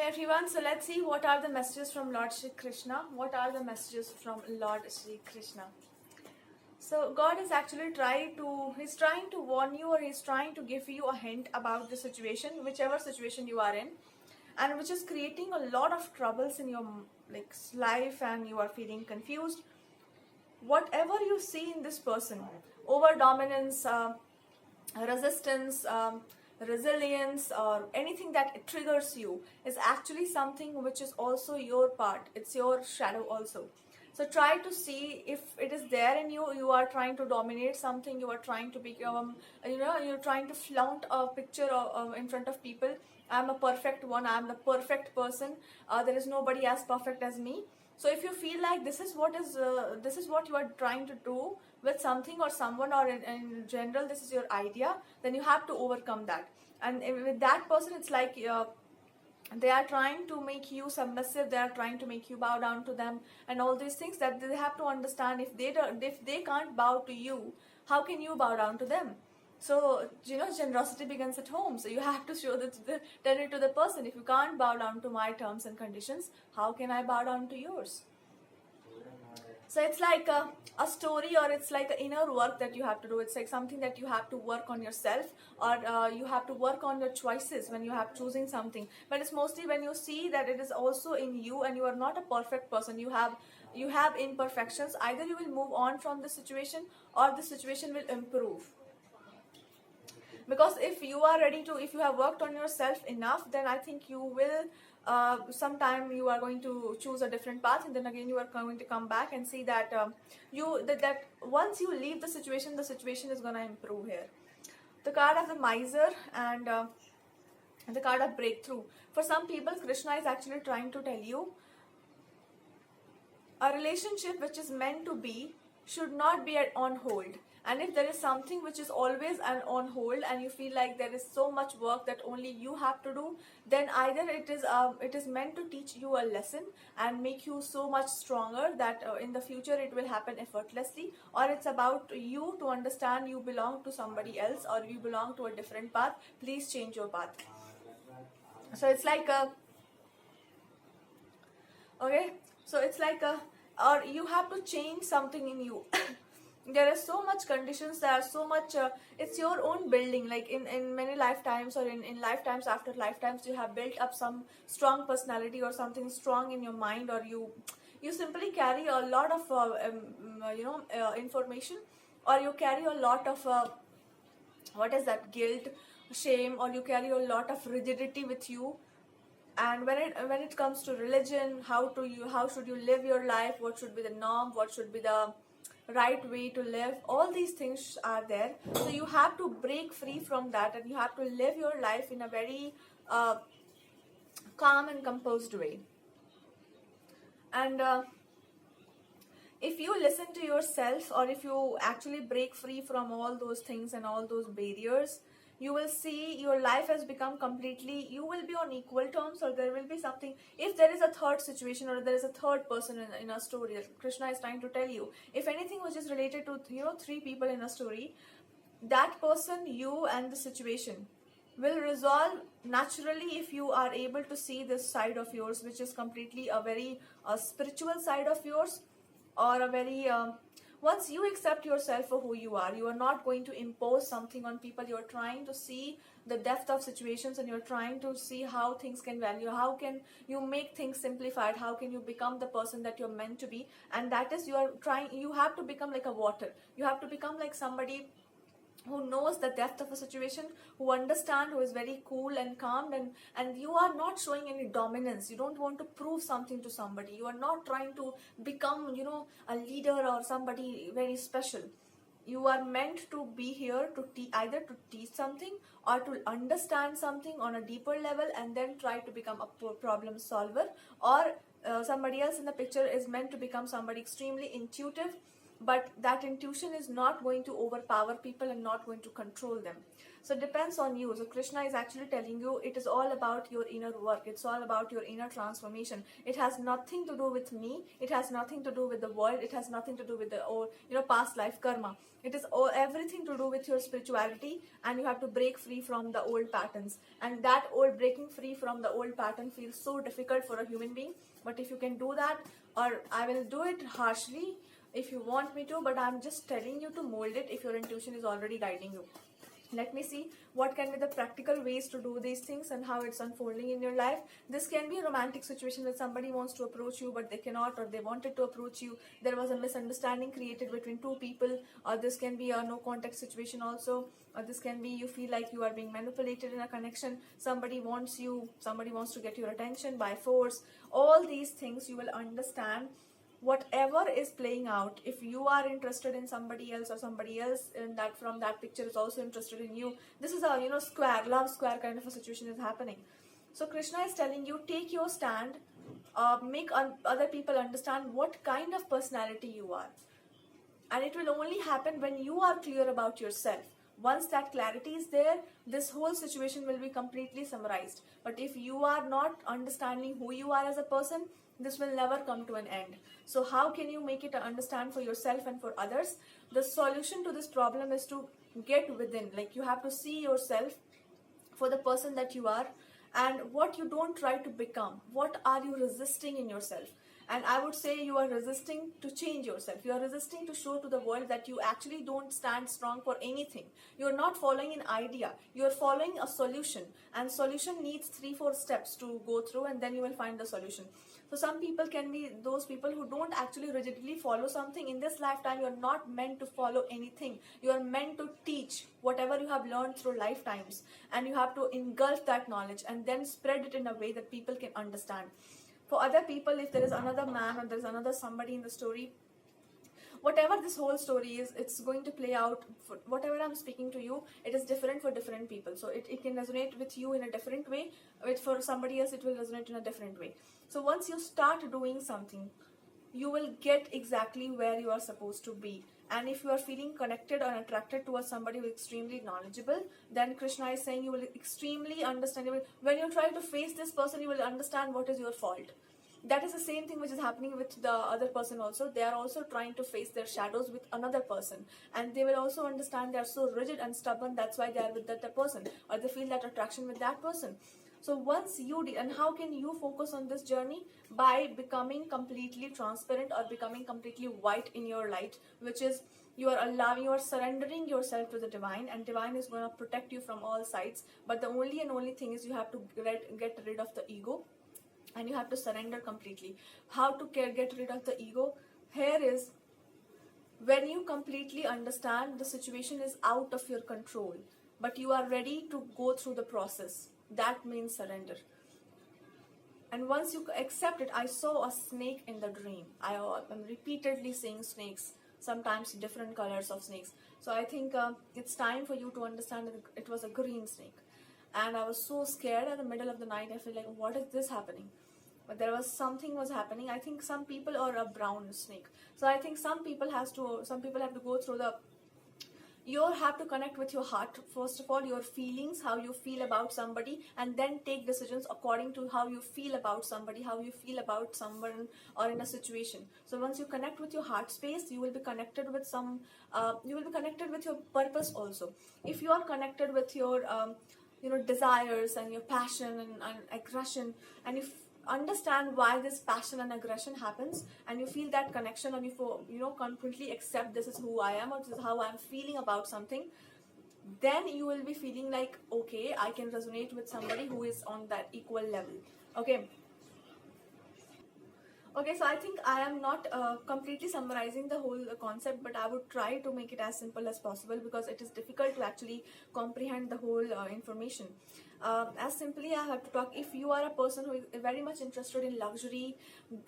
everyone, so let's see what are the messages from Lord Shri Krishna. What are the messages from Lord Shri Krishna? So God is actually he's trying to warn you, or he's trying to give you a hint about the situation, whichever situation you are in, and which is creating a lot of troubles in your life, and you are feeling confused. Whatever you see in this person, over dominance, resistance, resilience, or anything that triggers you, is actually something which is also your part. It's your shadow also. So try to see if it is there in you. You are trying to dominate something. You are trying to become, you're trying to flaunt a picture in front of people. I'm a perfect one. I'm the perfect person. There is nobody as perfect as me. So if you feel like this is what you are trying to do with something or someone, or in general this is your idea, then you have to overcome that. And with that person, it's like they are trying to make you submissive, they are trying to make you bow down to them, and all these things that they have to understand. If they can't bow to you, how can you bow down to them? So generosity begins at home. So you have to tell it to the person, if you can't bow down to my terms and conditions, how can I bow down to yours? So it's like a story, or it's like an inner work that you have to do. It's like something that you have to work on yourself, or you have to work on your choices when you have choosing something. But it's mostly when you see that it is also in you, and you are not a perfect person. You have imperfections. Either you will move on from the situation, or the situation will improve. Because if you have worked on yourself enough, then I think you will sometime you are going to choose a different path, and then again you are going to come back and see that that once you leave the situation is going to improve here. The card of the miser and the card of breakthrough. For some people, Krishna is actually trying to tell you a relationship which is meant to be should not be on hold. And if there is something which is always on hold, and you feel like there is so much work that only you have to do, then either it is meant to teach you a lesson and make you so much stronger that in the future it will happen effortlessly, or it's about you to understand you belong to somebody else, or you belong to a different path. Please change your path. So it's like or you have to change something in you. There are so much conditions, there are so much it's your own building, like in many lifetimes, or in lifetimes after lifetimes, you have built up some strong personality or something strong in your mind, or you simply carry a lot of information, or you carry a lot of guilt, shame, or you carry a lot of rigidity with you. And when it comes to religion, how should you live your life, what should be the norm, what should be the right way to live, all these things are there. So you have to break free from that, and you have to live your life in a very calm and composed way. And if you listen to yourself, or if you actually break free from all those things and all those barriers, you will see your life has become completely, you will be on equal terms, or there will be something. If there is a third situation, or there is a third person in a story, Krishna is trying to tell you, if anything which is related to three people in a story, that person, you, and the situation will resolve naturally if you are able to see this side of yours, which is completely a very spiritual side of yours, or a very once you accept yourself for who you are not going to impose something on people. You're trying to see the depth of situations, and you're trying to see how things can value, how can you make things simplified, how can you become the person that you're meant to be. And that is, you have to become like a water. You have to become like somebody who knows the depth of a situation, who understands, who is very cool and calm, and you are not showing any dominance. You don't want to prove something to somebody. You are not trying to become a leader or somebody very special. You are meant to be here to either to teach something, or to understand something on a deeper level, and then try to become a problem solver. Or somebody else in the picture is meant to become somebody extremely intuitive, but that intuition is not going to overpower people and not going to control them. So it depends on you. So Krishna is actually telling you it is all about your inner work. It's all about your inner transformation. It has nothing to do with me. It has nothing to do with the world. It has nothing to do with the old, past life karma. It is everything to do with your spirituality, and you have to break free from the old patterns. And that old breaking free from the old pattern feels so difficult for a human being. But if you can do that, or I will do it harshly if you want me to, but I'm just telling you to mold it if your intuition is already guiding you. Let me see what can be the practical ways to do these things and how it's unfolding in your life. This can be a romantic situation where somebody wants to approach you but they cannot, or they wanted to approach you. There was a misunderstanding created between two people, or this can be a no contact situation also, or this can be you feel like you are being manipulated in a connection. Somebody wants to get your attention by force. All these things you will understand whatever is playing out. If you are interested in somebody else, or somebody else in that from that picture is also interested in you, this is a square love square kind of a situation is happening. So Krishna is telling you, take your stand, make other people understand what kind of personality you are, and it will only happen when you are clear about yourself. Once that clarity is there, this whole situation will be completely summarized. But if you are not understanding who you are as a person, this will never come to an end. So how can you make it understand for yourself and for others? The solution to this problem is to get within. Like, you have to see yourself for the person that you are, and what you don't try to become. What are you resisting in yourself? And I would say you are resisting to change yourself. You are resisting to show to the world that you actually don't stand strong for anything. You are not following an idea. You are following a solution. And solution needs 3-4 steps to go through, and then you will find the solution. So some people can be those people who don't actually rigidly follow something. In this lifetime, you are not meant to follow anything. You are meant to teach whatever you have learned through lifetimes. And you have to engulf that knowledge and then spread it in a way that people can understand. For other people, if there is another man or there is another somebody in the story, whatever this whole story is, it's going to play out. For whatever I'm speaking to you, it is different for different people. So it can resonate with you in a different way. For somebody else, it will resonate in a different way. So once you start doing something, you will get exactly where you are supposed to be. And if you are feeling connected or attracted towards somebody who is extremely knowledgeable, then Krishna is saying you will extremely understand. When you try to face this person, you will understand what is your fault. That is the same thing which is happening with the other person also. They are also trying to face their shadows with another person. And they will also understand they are so rigid and stubborn, that's why they are with that person. Or they feel that attraction with that person. So once you did, and how can you focus on this journey? By becoming completely transparent or becoming completely white in your light, which is you are surrendering yourself to the divine, and divine is going to protect you from all sides. But the only thing is you have to get rid of the ego, and you have to surrender completely. How to get rid of the ego? Here is when you completely understand the situation is out of your control, but you are ready to go through the process. That means surrender. And once you accept it, I saw a snake in the dream. I'm repeatedly seeing snakes, sometimes different colors of snakes. So I think it's time for you to understand that it was a green snake. And I was so scared at the middle of the night. I feel like, what is this happening? But there was something was happening. I think some people are a brown snake. So I think some people have to go through you have to connect with your heart. First of all, your feelings, how you feel about somebody, and then take decisions according to how you feel about somebody, how you feel about someone or in a situation. So once you connect with your heart space, you will be connected with your purpose also. If you are connected with your desires and your passion and aggression, and you understand why this passion and aggression happens, and you feel that connection, and you completely accept this is who I am, or this is how I'm feeling about something, then you will be feeling like, okay, I can resonate with somebody who is on that equal level. Okay, so I think I am not completely summarizing the whole concept, but I would try to make it as simple as possible, because it is difficult to actually comprehend the whole information. As simply I have to talk, if you are a person who is very much interested in luxury,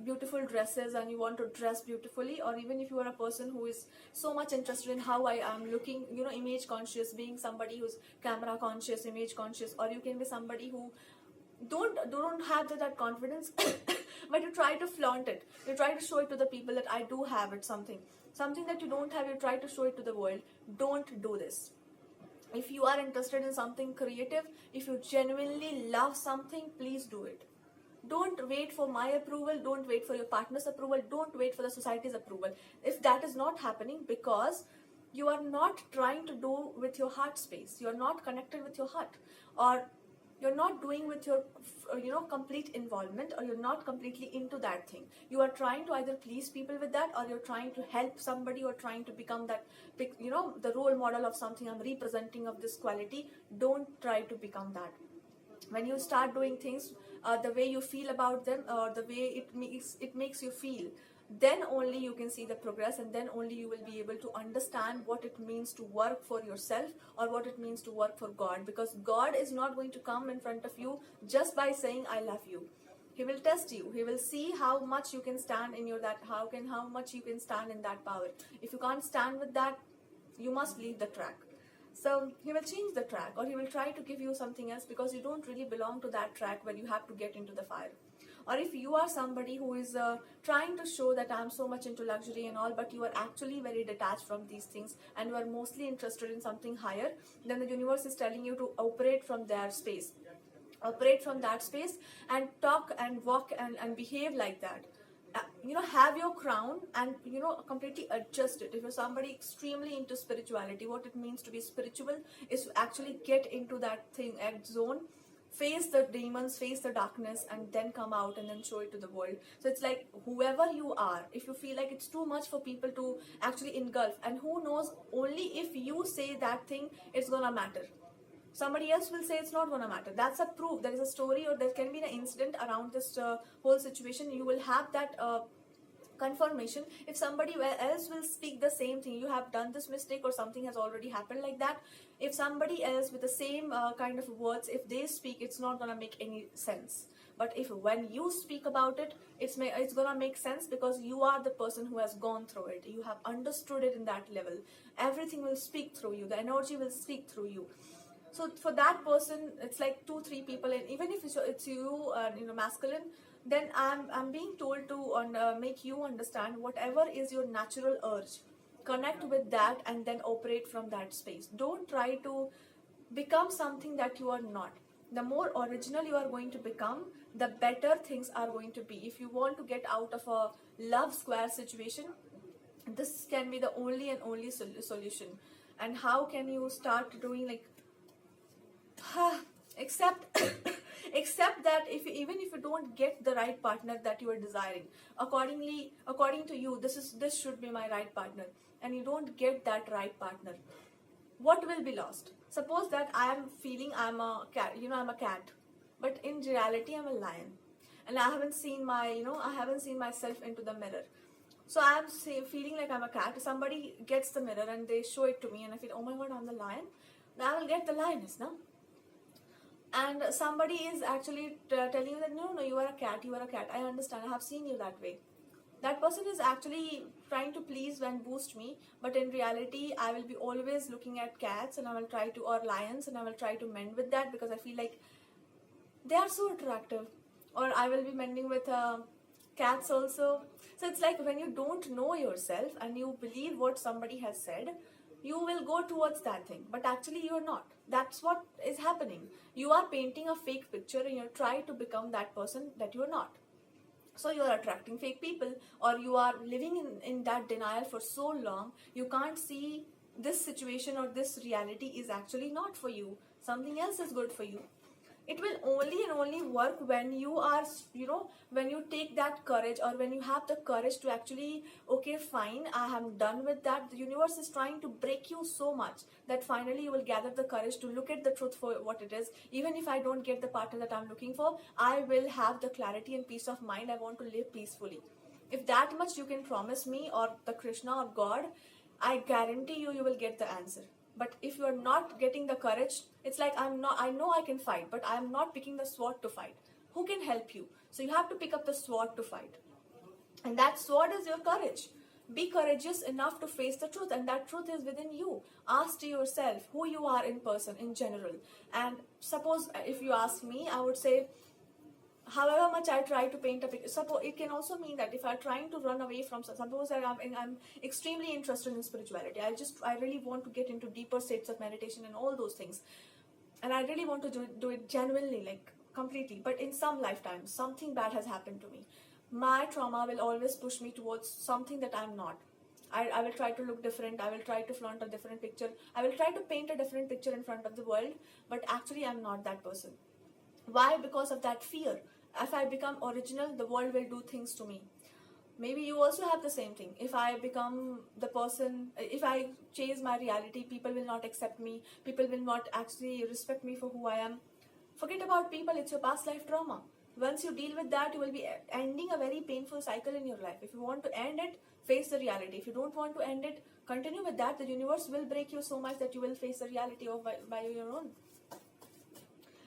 beautiful dresses, and you want to dress beautifully, or even if you are a person who is so much interested in how I am looking, image conscious, being somebody who's camera conscious, image conscious, or you can be somebody who Don't have that confidence, but you try to flaunt it. You try to show it to the people that I do have it, something that you don't have. You try to show it to the world. Don't do this. If you are interested in something creative, if you genuinely love something, please do it. Don't wait for my approval, don't wait for your partner's approval, don't wait for the society's approval. If that is not happening, because you are not trying to do with your heart space, you are not connected with your heart, or you're not doing with your complete involvement, or you're not completely into that thing. You are trying to either please people with that, or you're trying to help somebody, or trying to become that the role model of something. I'm representing of this quality. Don't try to become that. When you start doing things the way you feel about them, or the way it makes you feel, then only you can see the progress, and then only you will be able to understand what it means to work for yourself, or what it means to work for God. Because God is not going to come in front of you just by saying I love you. He will test you. He will see how much you can stand in how much you can stand in that power. If you can't stand with that, you must leave the track. So he will change the track, or he will try to give you something else, because you don't really belong to that track where you have to get into the fire. Or if you are somebody who is trying to show that I'm so much into luxury and all, but you are actually very detached from these things, and you are mostly interested in something higher, then the universe is telling you to operate from their space. Operate from that space, and talk and walk and behave like that. Have your crown, and completely adjust it. If you're somebody extremely into spirituality, what it means to be spiritual is to actually get into that thing at zone, face the demons, face the darkness, and then come out and then show it to the world. So it's like, whoever you are, if you feel like it's too much for people to actually engulf, and who knows, only if you say that thing, it's gonna matter. Somebody else will say it's not going to matter. That's a proof. There is a story, or there can be an incident around this whole situation. You will have that confirmation. If somebody else will speak the same thing, you have done this mistake, or something has already happened like that. If somebody else with the same kind of words, if they speak, it's not going to make any sense. But if when you speak about it, it's going to make sense, because you are the person who has gone through it. You have understood it in that level. Everything will speak through you. The energy will speak through you. So for that person, it's like 2-3 people, and even if it's you, masculine, then I'm being told to make you understand whatever is your natural urge. Connect with that, and then operate from that space. Don't try to become something that you are not. The more original you are going to become, the better things are going to be. If you want to get out of a love square situation, this can be the only and only solution. And how can you start doing, like, except that even if you don't get the right partner that you are desiring, according to you, this should be my right partner, and you don't get that right partner, what will be lost? Suppose that I am feeling I'm a cat, I'm a cat, but in reality I'm a lion, and I haven't seen myself into the mirror. So I'm feeling like I'm a cat. Somebody gets the mirror and they show it to me, and I feel, oh my god, I'm the lion. Now I will get the lioness now. And somebody is actually telling you that no, you are a cat, I understand, I have seen you that way. That person is actually trying to please and boost me, but in reality I will be always looking at cats, and I will try to, or lions, and I will try to mend with that, because I feel like they are so attractive. Or I will be mending with cats also. So it's like, when you don't know yourself and you believe what somebody has said, you will go towards that thing, but actually you're not. That's what is happening. You are painting a fake picture, and you're trying to become that person that you're not. So you're attracting fake people, or you are living in that denial for so long, you can't see this situation or this reality is actually not for you. Something else is good for you. It will only and only work when you are, when you take that courage, or when you have the courage to actually, okay, fine, I am done with that. The universe is trying to break you so much that finally you will gather the courage to look at the truth for what it is. Even if I don't get the partner that I'm looking for, I will have the clarity and peace of mind. I want to live peacefully. If that much you can promise me, or the Krishna or God, I guarantee you will get the answer. But if you are not getting the courage, it's like, I know I can fight, but I'm not picking the sword to fight. Who can help you? So you have to pick up the sword to fight. And that sword is your courage. Be courageous enough to face the truth, and that truth is within you. Ask to yourself who you are in person, in general. And suppose if you ask me, I would say, however much I try to paint a picture, suppose it can also mean that if I'm trying to run away from, suppose that I'm extremely interested in spirituality, I really want to get into deeper states of meditation and all those things, and I really want to do it genuinely, like completely, but in some lifetime something bad has happened to me. My trauma will always push me towards something that I'm not. I will try to look different, I will try to flaunt a different picture, I will try to paint a different picture in front of the world, but actually I'm not that person. Why? Because of that fear. If I become original, the world will do things to me. Maybe you also have the same thing. If I become the person, if I chase my reality, people will not accept me, people will not actually respect me for who I am. Forget about people, it's your past life trauma. Once you deal with that, you will be ending a very painful cycle in your life. If you want to end it, face the reality. If you don't want to end it, continue with that. The universe will break you so much that you will face the reality of by your own.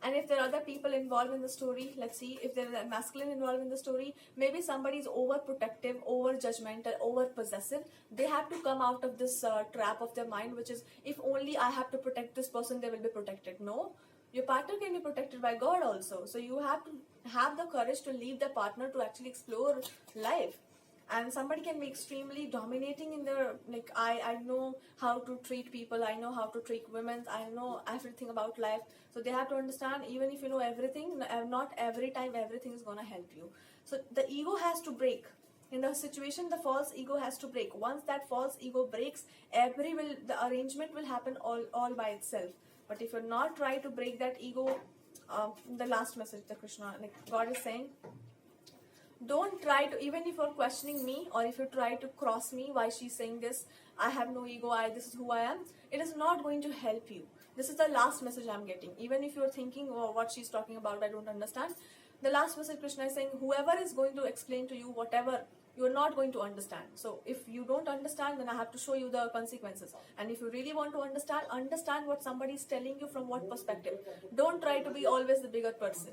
And if there are other people involved in the story, let's see, if there is a masculine involved in the story, maybe somebody is overprotective, over judgmental, over possessive. They have to come out of this trap of their mind, which is, if only I have to protect this person, they will be protected. No, your partner can be protected by God also. So you have to have the courage to leave the partner to actually explore life. And somebody can be extremely dominating in their, like, I know how to treat people, I know how to treat women, I know everything about life. So they have to understand, even if you know everything, not every time everything is gonna help you. So the ego has to break. In the situation, the false ego has to break. Once that false ego breaks, the arrangement will happen all by itself. But if you're not trying to break that ego, the last message, the Krishna, like God is saying, don't try to, even if you're questioning me, or if you try to cross me, why she's saying this, I have no ego, this is who I am, it is not going to help you. This is the last message I'm getting. Even if you're thinking, oh, what she's talking about, I don't understand, the last message Krishna is saying, whoever is going to explain to you whatever, you're not going to understand. So if you don't understand, then I have to show you the consequences. And if you really want to understand what somebody is telling you from what perspective. Don't try to be always the bigger person.